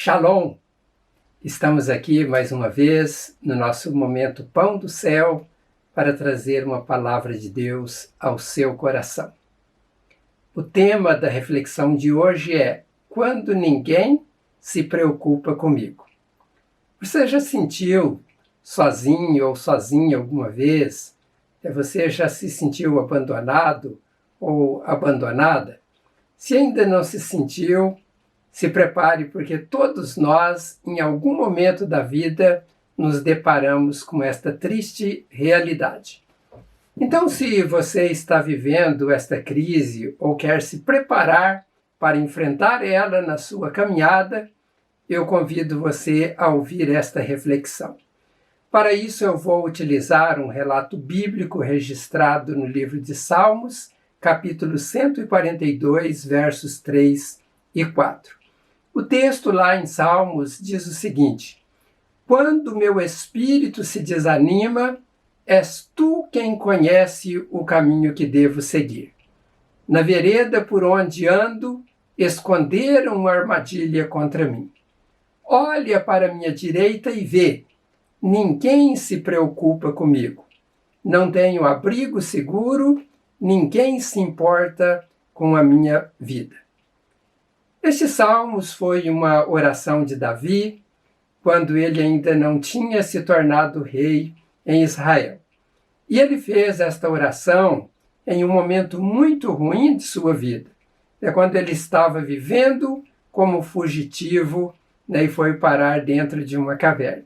Shalom! Estamos aqui mais uma vez no nosso momento Pão do Céu para trazer uma palavra de Deus ao seu coração. O tema da reflexão de hoje é Quando ninguém se preocupa comigo. Você já sentiu sozinho ou sozinha alguma vez? Você já se sentiu abandonado ou abandonada? Se ainda não se sentiu, se prepare, porque todos nós, em algum momento da vida, nos deparamos com esta triste realidade. Então, se você está vivendo esta crise ou quer se preparar para enfrentar ela na sua caminhada, eu convido você a ouvir esta reflexão. Para isso, eu vou utilizar um relato bíblico registrado no livro de Salmos, capítulo 142, versos 3 e 4. O texto lá em Salmos diz o seguinte: Quando meu espírito se desanima, és tu quem conhece o caminho que devo seguir. Na vereda por onde ando, esconderam uma armadilha contra mim. Olha para minha direita e vê, ninguém se preocupa comigo. Não tenho abrigo seguro, ninguém se importa com a minha vida. Este Salmos foi uma oração de Davi, quando ele ainda não tinha se tornado rei em Israel. E ele fez esta oração em um momento muito ruim de sua vida. É quando ele estava vivendo como fugitivo, e foi parar dentro de uma caverna.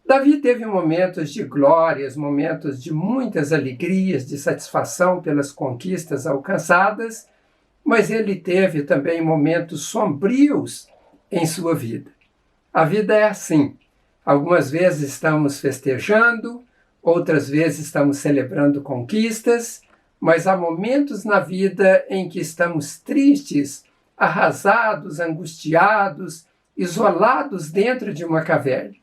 Davi teve momentos de glórias, momentos de muitas alegrias, de satisfação pelas conquistas alcançadas, mas ele teve também momentos sombrios em sua vida. A vida é assim. Algumas vezes estamos festejando, outras vezes estamos celebrando conquistas, mas há momentos na vida em que estamos tristes, arrasados, angustiados, isolados dentro de uma caverna.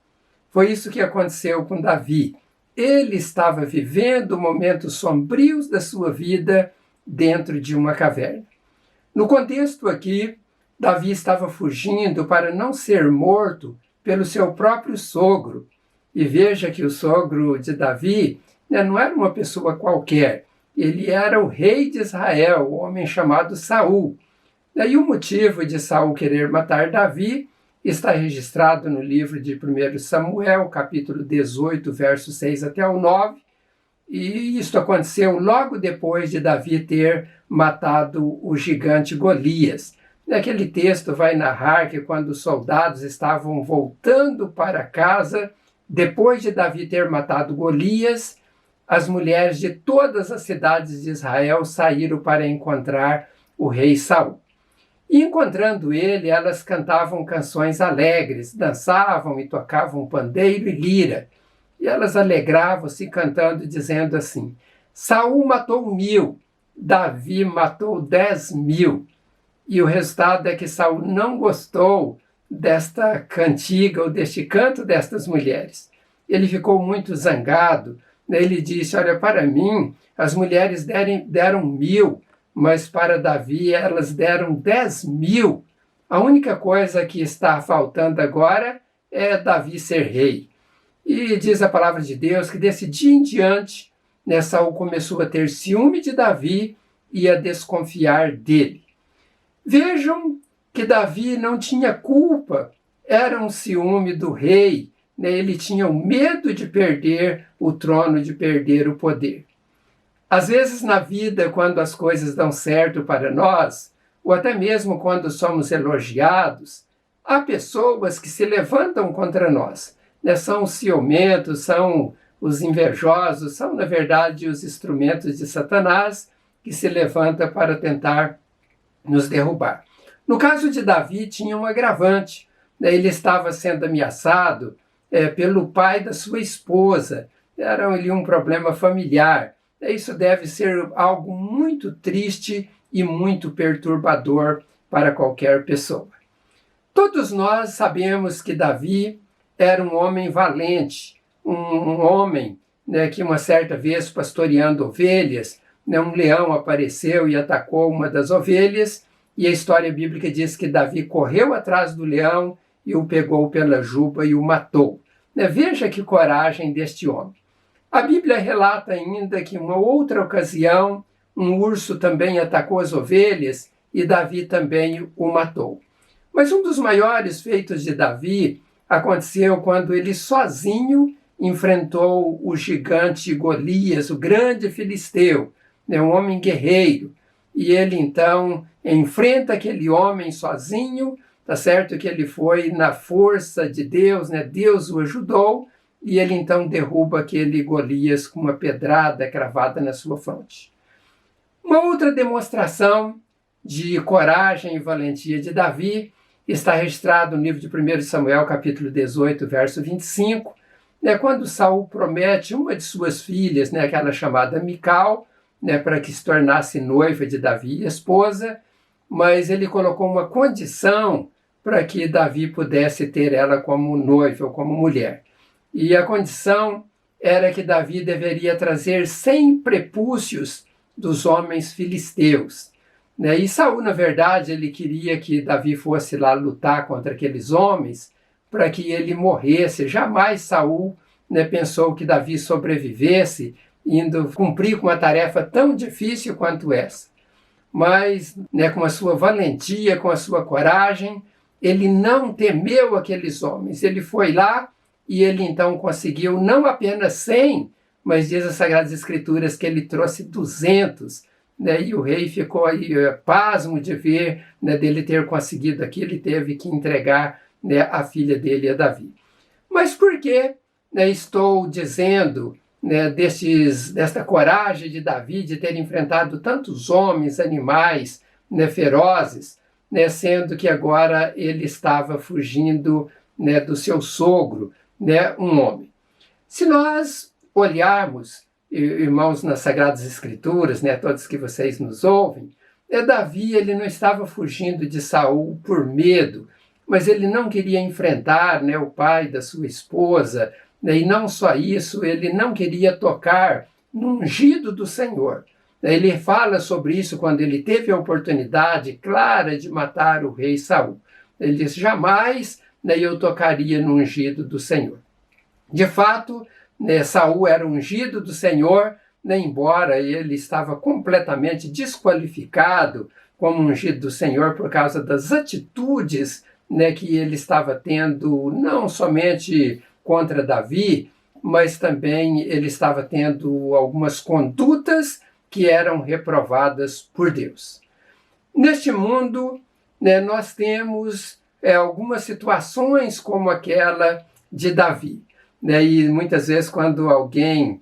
Foi isso que aconteceu com Davi. Ele estava vivendo momentos sombrios da sua vida dentro de uma caverna. No contexto aqui, Davi estava fugindo para não ser morto pelo seu próprio sogro. E veja que o sogro de Davi não era uma pessoa qualquer. Ele era o rei de Israel, o homem chamado Saul. E o motivo de Saul querer matar Davi está registrado no livro de 1 Samuel, capítulo 18, versos 6 até o 9. E isso aconteceu logo depois de Davi ter matado o gigante Golias. Aquele texto vai narrar que quando os soldados estavam voltando para casa, depois de Davi ter matado Golias, as mulheres de todas as cidades de Israel saíram para encontrar o rei Saul. E encontrando ele, elas cantavam canções alegres, dançavam e tocavam pandeiro e lira. E elas alegravam-se cantando, dizendo assim: Saul matou 1000, Davi matou 10.000. E o resultado é que Saul não gostou desta cantiga ou deste canto destas mulheres. Ele ficou muito zangado. Ele disse: olha, para mim as mulheres deram 1000, mas para Davi elas deram 10.000. A única coisa que está faltando agora é Davi ser rei. E diz a palavra de Deus que desse dia em diante, Saul começou a ter ciúme de Davi e a desconfiar dele. Vejam que Davi não tinha culpa, era um ciúme do rei, ele tinha o medo de perder o trono, de perder o poder. Às vezes na vida, quando as coisas dão certo para nós, ou até mesmo quando somos elogiados, há pessoas que se levantam contra nós. São os ciumentos, são os invejosos, são, na verdade, os instrumentos de Satanás que se levanta para tentar nos derrubar. No caso de Davi, tinha um agravante. Ele estava sendo ameaçado pelo pai da sua esposa. Era ali um problema familiar. Isso deve ser algo muito triste e muito perturbador para qualquer pessoa. Todos nós sabemos que Davi era um homem valente, um homem que uma certa vez, pastoreando ovelhas, um leão apareceu e atacou uma das ovelhas, e a história bíblica diz que Davi correu atrás do leão e o pegou pela juba e o matou. Veja que coragem deste homem. A Bíblia relata ainda que, em uma outra ocasião, um urso também atacou as ovelhas e Davi também o matou. Mas um dos maiores feitos de Davi aconteceu quando ele sozinho enfrentou o gigante Golias, o grande filisteu, um homem guerreiro. E ele então enfrenta aquele homem sozinho, tá certo que ele foi na força de Deus, Deus o ajudou, e ele então derruba aquele Golias com uma pedrada cravada na sua fronte. Uma outra demonstração de coragem e valentia de Davi está registrado no livro de 1 Samuel, capítulo 18, verso 25, quando Saul promete uma de suas filhas, aquela chamada Mical, para que se tornasse noiva de Davi e esposa, mas ele colocou uma condição para que Davi pudesse ter ela como noiva ou como mulher. E a condição era que Davi deveria trazer 100 prepúcios dos homens filisteus. E Saul, na verdade, ele queria que Davi fosse lá lutar contra aqueles homens para que ele morresse. Jamais Saul pensou que Davi sobrevivesse indo cumprir com uma tarefa tão difícil quanto essa. Mas, com a sua valentia, com a sua coragem, ele não temeu aqueles homens. Ele foi lá e ele então conseguiu não apenas 100, mas diz as Sagradas Escrituras que ele trouxe 200. E o rei ficou aí pasmo de ver dele ter conseguido aquilo e teve que entregar a filha dele a Davi. Mas por que estou dizendo desta coragem de Davi de ter enfrentado tantos homens, animais ferozes, sendo que agora ele estava fugindo do seu sogro, um homem? Se nós olharmos, irmãos, nas Sagradas Escrituras, todos que vocês nos ouvem, Davi ele não estava fugindo de Saul por medo, mas ele não queria enfrentar o pai da sua esposa, e não só isso, ele não queria tocar no ungido do Senhor. Ele fala sobre isso quando ele teve a oportunidade clara de matar o rei Saul. Ele disse, jamais eu tocaria no ungido do Senhor. De fato, Saul era ungido do Senhor, embora ele estava completamente desqualificado como ungido do Senhor por causa das atitudes que ele estava tendo, não somente contra Davi, mas também ele estava tendo algumas condutas que eram reprovadas por Deus. Neste mundo, nós temos algumas situações como aquela de Davi. E muitas vezes quando alguém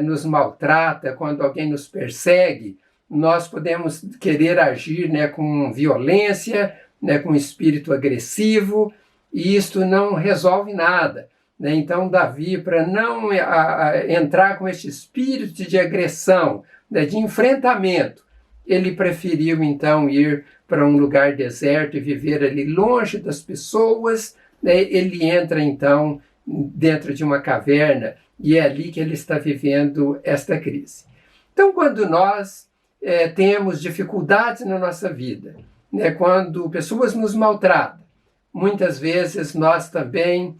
nos maltrata, quando alguém nos persegue, nós podemos querer agir com violência, com espírito agressivo, e isto não resolve nada. Então Davi, para não entrar com este espírito de agressão, de enfrentamento, ele preferiu então ir para um lugar deserto e viver ali longe das pessoas. Ele entra então dentro de uma caverna e é ali que ele está vivendo esta crise. Então, quando nós temos dificuldades na nossa vida, quando pessoas nos maltratam, muitas vezes nós também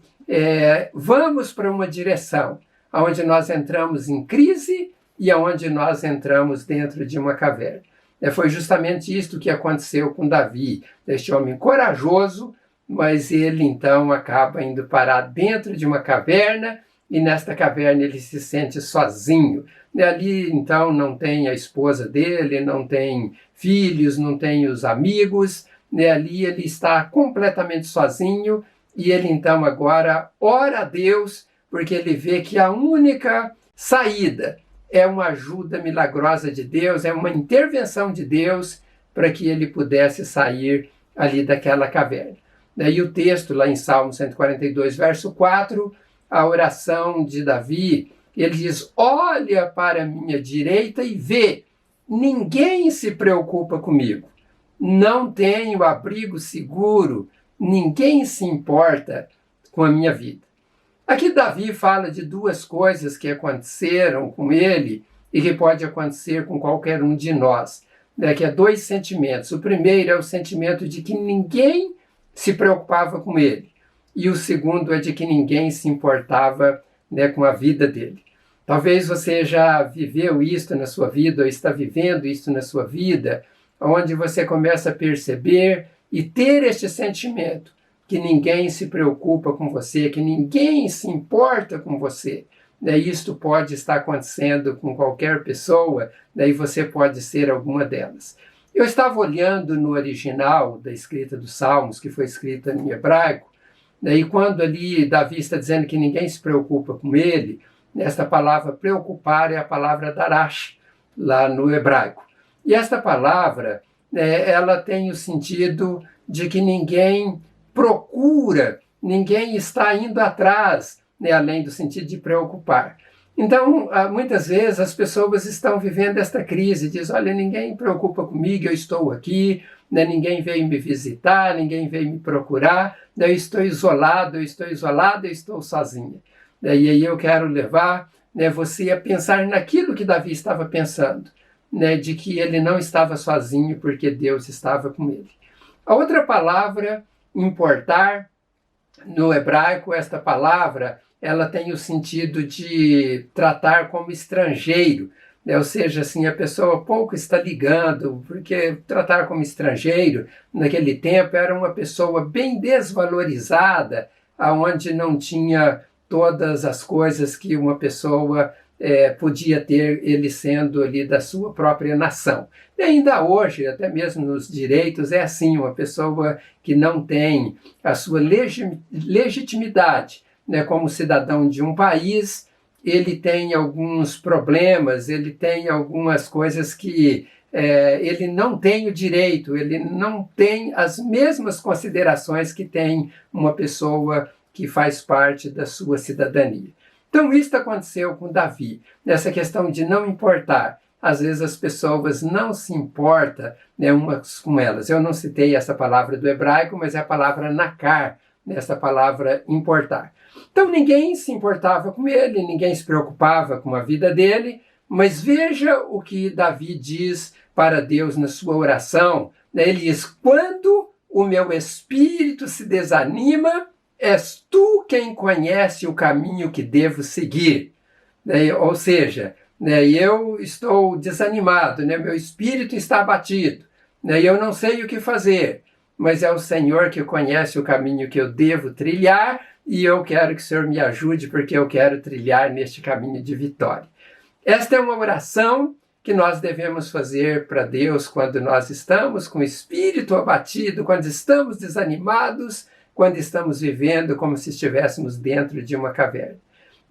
vamos para uma direção onde nós entramos em crise e onde nós entramos dentro de uma caverna. Foi justamente isto que aconteceu com Davi, este homem corajoso, mas ele então acaba indo parar dentro de uma caverna e nesta caverna ele se sente sozinho. Ali então não tem a esposa dele, não tem filhos, não tem os amigos, ali ele está completamente sozinho e ele então agora ora a Deus porque ele vê que a única saída é uma ajuda milagrosa de Deus, é uma intervenção de Deus para que ele pudesse sair ali daquela caverna. E o texto lá em Salmo 142, verso 4, a oração de Davi, ele diz, olha para a minha direita e vê, ninguém se preocupa comigo, não tenho abrigo seguro, ninguém se importa com a minha vida. Aqui Davi fala de duas coisas que aconteceram com ele e que pode acontecer com qualquer um de nós, que é dois sentimentos. O primeiro é o sentimento de que ninguém se preocupava com ele. e o segundo é de que ninguém se importava, né, com a vida dele. Talvez você já viveu isto na sua vida, ou está vivendo isso na sua vida, onde você começa a perceber e ter este sentimento que ninguém se preocupa com você, que ninguém se importa com você. Isto pode estar acontecendo com qualquer pessoa, e você pode ser alguma delas. Eu estava olhando no original da escrita dos Salmos, que foi escrita em hebraico, e quando ali Davi está dizendo que ninguém se preocupa com ele, esta palavra preocupar é a palavra darash, lá no hebraico. E esta palavra, ela tem o sentido de que ninguém procura, ninguém está indo atrás, além do sentido de preocupar. Então, muitas vezes as pessoas estão vivendo esta crise, diz, olha, ninguém preocupa comigo, eu estou aqui, ninguém veio me visitar, ninguém veio me procurar, eu estou isolado, eu estou sozinha. E aí eu quero levar você a pensar naquilo que Davi estava pensando, de que ele não estava sozinho porque Deus estava com ele. A outra palavra, importar, no hebraico, esta palavra, ela tem o sentido de tratar como estrangeiro, ou seja, assim, a pessoa pouco está ligando, porque tratar como estrangeiro, naquele tempo, era uma pessoa bem desvalorizada, aonde não tinha todas as coisas que uma pessoa podia ter, ele sendo ali da sua própria nação. E ainda hoje, até mesmo nos direitos, é assim, uma pessoa que não tem a sua legitimidade, como cidadão de um país, ele tem alguns problemas, ele tem algumas coisas que ele não tem o direito, ele não tem as mesmas considerações que tem uma pessoa que faz parte da sua cidadania. Então, isso aconteceu com Davi, nessa questão de não importar. Às vezes as pessoas não se importam umas com elas. Eu não citei essa palavra do hebraico, mas é a palavra nakar, essa palavra importar. Então, ninguém se importava com ele, ninguém se preocupava com a vida dele, mas veja o que Davi diz para Deus na sua oração. Ele diz, quando o meu espírito se desanima, és tu quem conhece o caminho que devo seguir. Ou seja, eu estou desanimado, meu espírito está abatido, eu não sei o que fazer, mas é o Senhor que conhece o caminho que eu devo trilhar e eu quero que o Senhor me ajude porque eu quero trilhar neste caminho de vitória. Esta é uma oração que nós devemos fazer para Deus quando nós estamos com o espírito abatido, quando estamos desanimados, quando estamos vivendo como se estivéssemos dentro de uma caverna.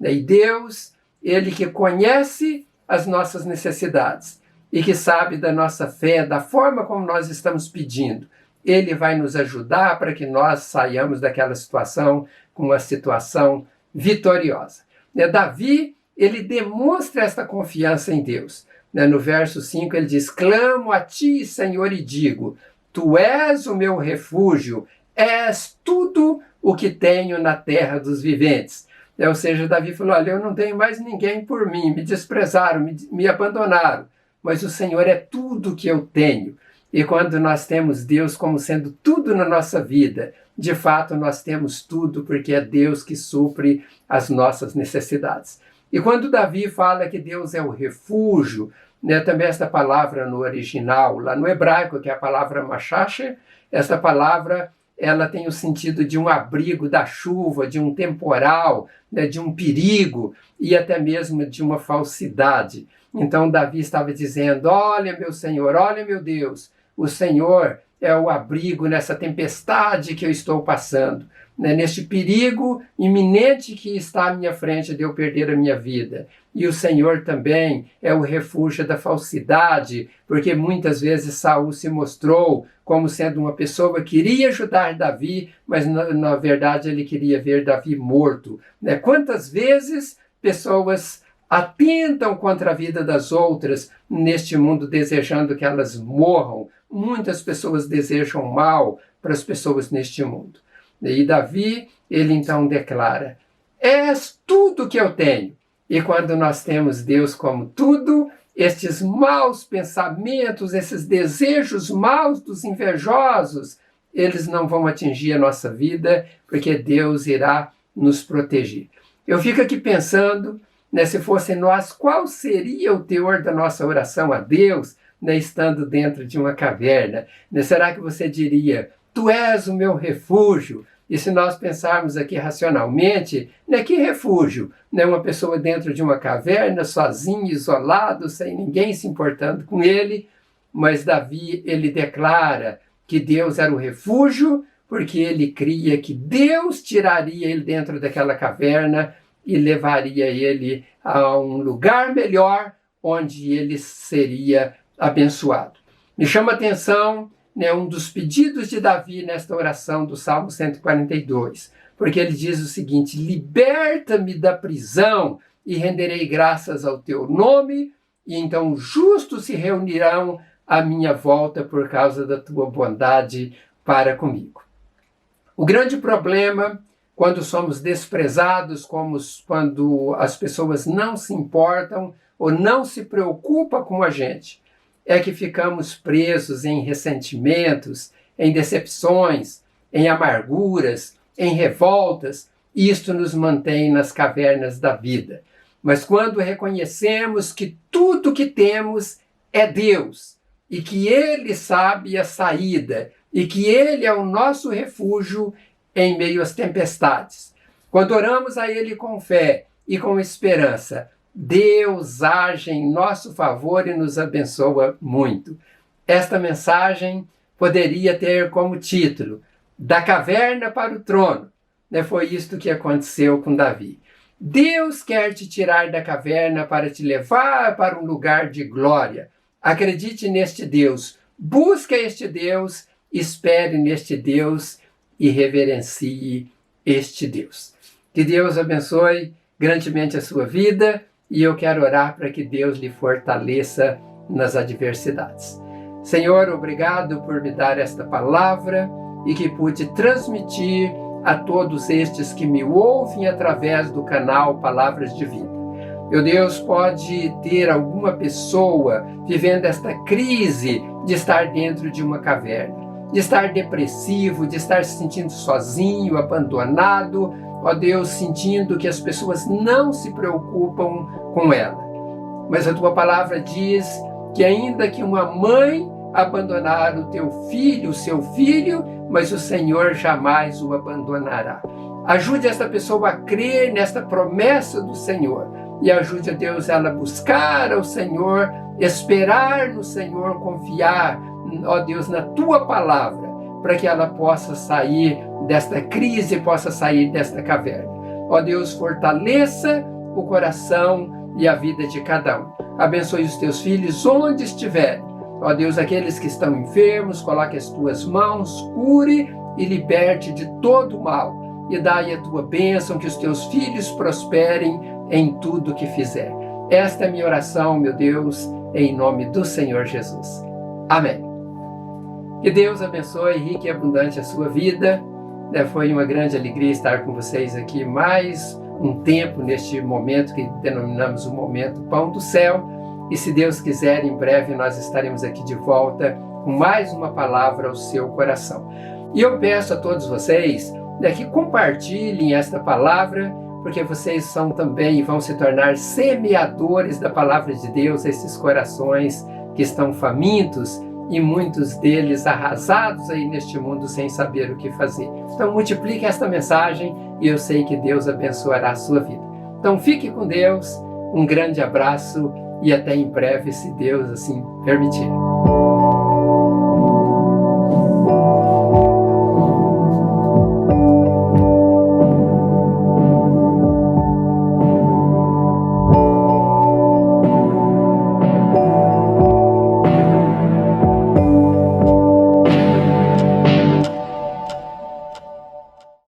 E Deus, Ele que conhece as nossas necessidades e que sabe da nossa fé, da forma como nós estamos pedindo, Ele vai nos ajudar para que nós saiamos daquela situação com uma situação vitoriosa. Davi, ele demonstra esta confiança em Deus. No verso 5 ele diz, clamo a ti, Senhor, e digo, tu és o meu refúgio, és tudo o que tenho na terra dos viventes. Ou seja, Davi falou, olha, eu não tenho mais ninguém por mim, me desprezaram, me abandonaram, mas o Senhor é tudo que eu tenho. E quando nós temos Deus como sendo tudo na nossa vida, de fato nós temos tudo porque é Deus que supre as nossas necessidades. E quando Davi fala que Deus é o refúgio, também esta palavra no original, lá no hebraico, que é a palavra machashe, esta palavra ela tem o sentido de um abrigo da chuva, de um temporal, de um perigo e até mesmo de uma falsidade. Então Davi estava dizendo, olha meu Senhor, olha meu Deus, o Senhor é o abrigo nessa tempestade que eu estou passando, neste perigo iminente que está à minha frente de eu perder a minha vida. E o Senhor também é o refúgio da falsidade, porque muitas vezes Saul se mostrou como sendo uma pessoa que queria ajudar Davi, mas na verdade ele queria ver Davi morto. Quantas vezes pessoas atentam contra a vida das outras neste mundo, desejando que elas morram? Muitas pessoas desejam mal para as pessoas neste mundo. E Davi, ele então declara, és tudo que eu tenho. E quando nós temos Deus como tudo, estes maus pensamentos, esses desejos maus dos invejosos, eles não vão atingir a nossa vida, porque Deus irá nos proteger. Eu fico aqui pensando, né, se fosse nós, qual seria o teor da nossa oração a Deus, né, estando dentro de uma caverna? Né, será que você diria, tu és o meu refúgio? E se nós pensarmos aqui racionalmente, né, que refúgio? Né, uma pessoa dentro de uma caverna, sozinho, isolado, sem ninguém se importando com ele. Mas Davi, ele declara que Deus era o refúgio, porque ele cria que Deus tiraria ele dentro daquela caverna e levaria ele a um lugar melhor, onde ele seria abençoado. Me chama a atenção, né, um dos pedidos de Davi nesta oração do Salmo 142, porque ele diz o seguinte: liberta-me da prisão e renderei graças ao teu nome, e então os justos se reunirão à minha volta por causa da tua bondade para comigo. O grande problema quando somos desprezados, quando as pessoas não se importam ou não se preocupam com a gente, é que ficamos presos em ressentimentos, em decepções, em amarguras, em revoltas, e isto nos mantém nas cavernas da vida. Mas quando reconhecemos que tudo que temos é Deus, e que Ele sabe a saída, e que Ele é o nosso refúgio em meio às tempestades. Quando oramos a Ele com fé e com esperança, Deus age em nosso favor e nos abençoa muito. Esta mensagem poderia ter como título, Da Caverna para o Trono. Foi isto que aconteceu com Davi. Deus quer te tirar da caverna para te levar para um lugar de glória. Acredite neste Deus, busque este Deus, espere neste Deus e reverencie este Deus. Que Deus abençoe grandemente a sua vida e eu quero orar para que Deus lhe fortaleça nas adversidades. Senhor, obrigado por me dar esta palavra e que pude transmitir a todos estes que me ouvem através do canal Palavras de Vida. Meu Deus, pode ter alguma pessoa vivendo esta crise de estar dentro de uma caverna, de estar depressivo, de estar se sentindo sozinho, abandonado, ó Deus, sentindo que as pessoas não se preocupam com ela. Mas a tua palavra diz que ainda que uma mãe abandonar o seu filho, mas o Senhor jamais o abandonará. Ajude esta pessoa a crer nesta promessa do Senhor. E ajude a Deus ela a buscar ao Senhor, esperar no Senhor, confiar, ó Deus, na tua palavra, para que ela possa sair desta crise, possa sair desta caverna. Ó Deus, fortaleça o coração e a vida de cada um. Abençoe os teus filhos onde estiverem. Ó Deus, aqueles que estão enfermos, coloque as tuas mãos, cure e liberte de todo mal. E dai a tua bênção, que os teus filhos prosperem em tudo que fizer. Esta é a minha oração, meu Deus, em nome do Senhor Jesus. Amém. Que Deus abençoe rica e abundante a sua vida. Foi uma grande alegria estar com vocês aqui mais um tempo neste momento que denominamos o momento Pão do Céu. E se Deus quiser, em breve nós estaremos aqui de volta com mais uma palavra ao seu coração. E eu peço a todos vocês que compartilhem esta palavra, porque vocês são também e vão se tornar semeadores da palavra de Deus, esses corações que estão famintos e muitos deles arrasados aí neste mundo sem saber o que fazer. Então multiplique esta mensagem e eu sei que Deus abençoará a sua vida. Então fique com Deus, um grande abraço e até em breve, se Deus assim permitir.